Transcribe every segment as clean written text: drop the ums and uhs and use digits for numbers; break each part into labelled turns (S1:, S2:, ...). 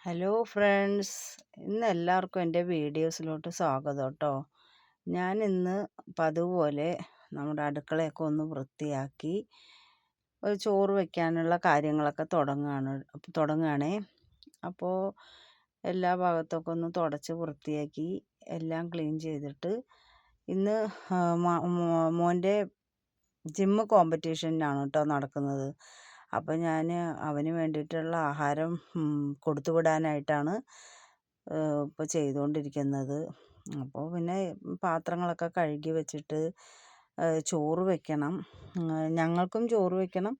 S1: Hello friends, ഇന്ന് എല്ലാവർക്കും എൻ്റെ വീഡിയോസിലോട്ട് സ്വാഗതം കേട്ടോ. ഞാൻ ഇന്ന് പതിവ് പോലെ നമ്മുടെ അടുക്കളയൊക്കെ ഒന്ന് വൃത്തിയാക്കി ഒരു ചോറ് വയ്ക്കാനുള്ള കാര്യങ്ങളൊക്കെ തുടങ്ങുകയാണേ. അപ്പോൾ എല്ലാ ഭാഗത്തൊക്കെ ഒന്ന് തുടച്ച് വൃത്തിയാക്കി എല്ലാം ക്ലീൻ ചെയ്തിട്ട് ഇന്ന് മോൻ്റെ ജിമ്മ് കോമ്പറ്റീഷനാണ് കേട്ടോ നടക്കുന്നത്. അപ്പോൾ ഞാൻ അവന് വേണ്ടിയിട്ടുള്ള ആഹാരം കൊടുത്തു വിടാനായിട്ടാണ് ഇപ്പോൾ ചെയ്തുകൊണ്ടിരിക്കുന്നത്. അപ്പോൾ പിന്നെ പാത്രങ്ങളൊക്കെ കഴുകി വെച്ചിട്ട് ചോറ് വയ്ക്കണം. ഞങ്ങൾക്കും ചോറ് വയ്ക്കണം,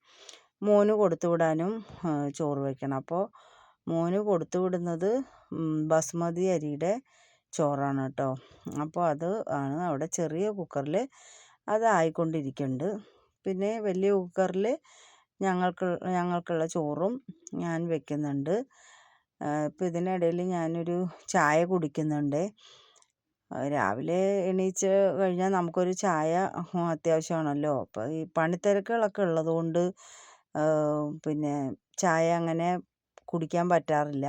S1: മോന് കൊടുത്തു വിടാനും ചോറ് വയ്ക്കണം. അപ്പോൾ മോന് കൊടുത്തു വിടുന്നത് ബസ്മതി അരിയുടെ ചോറാണ് കേട്ടോ. അപ്പോൾ അത് ആണ് അവിടെ ചെറിയ കുക്കറിൽ അതായിക്കൊണ്ടിരിക്കുന്നുണ്ട്. പിന്നെ വലിയ കുക്കറിൽ ഞങ്ങൾക്കുള്ള ചോറും ഞാൻ വെക്കുന്നുണ്ട്. ഇപ്പം ഇതിനിടയിൽ ഞാനൊരു ചായ കുടിക്കുന്നുണ്ട്. രാവിലെ എണീച്ച് കഴിഞ്ഞാൽ നമുക്കൊരു ചായ അത്യാവശ്യമാണല്ലോ. അപ്പോൾ ഈ പണിത്തിരക്കുകളൊക്കെ ഉള്ളതുകൊണ്ട് പിന്നെ ചായ അങ്ങനെ കുടിക്കാൻ പറ്റാറില്ല.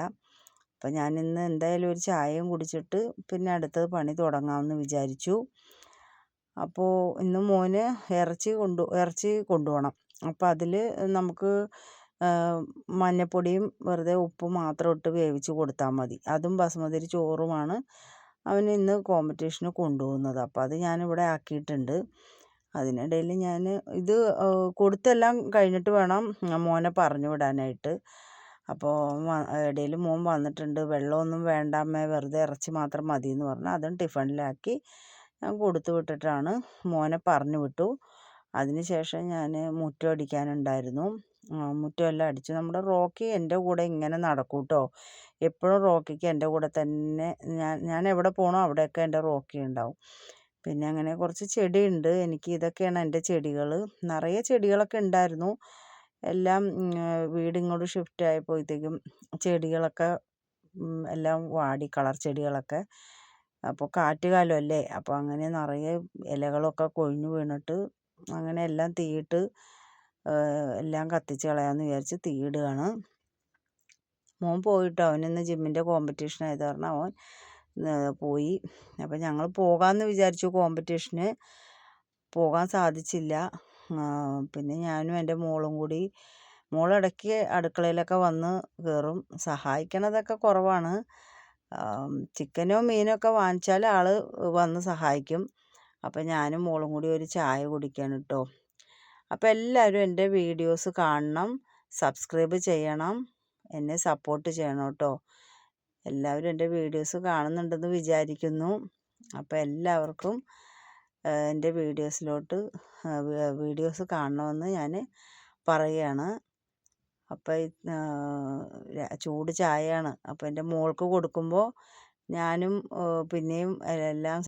S1: അപ്പം ഞാനിന്ന് എന്തായാലും ഒരു ചായയും കുടിച്ചിട്ട് പിന്നെ അടുത്തത് പണി തുടങ്ങാമെന്ന് വിചാരിച്ചു. അപ്പോൾ ഇന്ന് മോന് ഇറച്ചി കൊണ്ടുപോകണം. അപ്പോൾ അതിൽ നമുക്ക് മഞ്ഞപ്പൊടിയും വെറുതെ ഉപ്പും മാത്രം ഇട്ട് വേവിച്ച് കൊടുത്താൽ മതി. അതും ബസ്മതി ചോറുമാണ് അവന് ഇന്ന് കോമ്പറ്റീഷന് കൊണ്ടുപോകുന്നത്. അപ്പോൾ അത് ഞാനിവിടെ ആക്കിയിട്ടുണ്ട്. അതിനിടയിൽ ഞാൻ ഇത് കൊടുത്തെല്ലാം കഴിഞ്ഞിട്ട് വേണം മോനെ പറഞ്ഞു വിടാനായിട്ട്. അപ്പോൾ ഇടയിൽ മോൻ വന്നിട്ടുണ്ട്. വെള്ളമൊന്നും വേണ്ട അമ്മേ, വെറുതെ ഇറച്ചി മാത്രം മതി എന്ന് പറഞ്ഞ് അതും ടിഫണിലാക്കി ഞാൻ കൊടുത്തു വിട്ടിട്ടാണ് മോനെ പറഞ്ഞു വിട്ടു. അതിന് ശേഷം ഞാൻ മുറ്റം അടിക്കാനുണ്ടായിരുന്നു. മുറ്റമെല്ലാം അടിച്ചു. നമ്മുടെ റോക്കി എൻ്റെ കൂടെ ഇങ്ങനെ നടക്കും കേട്ടോ. എപ്പോഴും റോക്കിക്ക് എൻ്റെ കൂടെ തന്നെ, ഞാൻ എവിടെ പോകണോ അവിടെയൊക്കെ എൻ്റെ റോക്കി ഉണ്ടാവും. പിന്നെ അങ്ങനെ കുറച്ച് ചെടിയുണ്ട് എനിക്ക്. ഇതൊക്കെയാണ് എൻ്റെ ചെടികൾ. നിറയെ ചെടികളൊക്കെ ഉണ്ടായിരുന്നു. എല്ലാം വീടിങ്ങോട്ട് ഷിഫ്റ്റ് ആയപ്പോഴത്തേക്കും ചെടികളൊക്കെ എല്ലാം വാടി, കളർ ചെടികളൊക്കെ. അപ്പോൾ കാറ്റുകാലമല്ലേ, അപ്പോൾ അങ്ങനെ നിറയെ ഇലകളൊക്കെ കൊഴിഞ്ഞു വീണിട്ട് അങ്ങനെ എല്ലാം തീയിട്ട് എല്ലാം കത്തിച്ച് കളയാമെന്ന് വിചാരിച്ച് തീയിടുകയാണ്. മോൻ പോയിട്ടോ. അവനിന്ന് ജിമ്മിൻ്റെ കോമ്പറ്റീഷൻ ആയത് കാരണം അവൻ പോയി. അപ്പം ഞങ്ങൾ പോകാമെന്ന് വിചാരിച്ചു കോമ്പറ്റീഷന്. പോകാൻ സാധിച്ചില്ല. പിന്നെ ഞാനും എൻ്റെ മോളും കൂടി. മോളിടയ്ക്ക് അടുക്കളയിലൊക്കെ വന്ന് കയറും. സഹായിക്കണതൊക്കെ കുറവാണ്. ചിക്കനോ മീനോ ഒക്കെ വാങ്ങിച്ചാൽ ആൾ വന്ന് സഹായിക്കും. അപ്പം ഞാനും മോളും കൂടി ഒരു ചായ കുടിക്കണം കേട്ടോ. അപ്പോൾ എല്ലാവരും എൻ്റെ വീഡിയോസ് കാണണം, സബ്സ്ക്രൈബ് ചെയ്യണം, എന്നെ സപ്പോർട്ട് ചെയ്യണം കേട്ടോ. എല്ലാവരും എൻ്റെ വീഡിയോസ് കാണുന്നുണ്ടെന്ന് വിചാരിക്കുന്നു. അപ്പോൾ എല്ലാവർക്കും എൻ്റെ വീഡിയോസ് കാണണമെന്ന് ഞാൻ പറയുകയാണ്. അപ്പോൾ ചൂട് ചായയാണ്. അപ്പോൾ എൻ്റെ മോൾക്ക് കൊടുക്കുമ്പോൾ ഞാനും പിന്നെയും എല്ലാം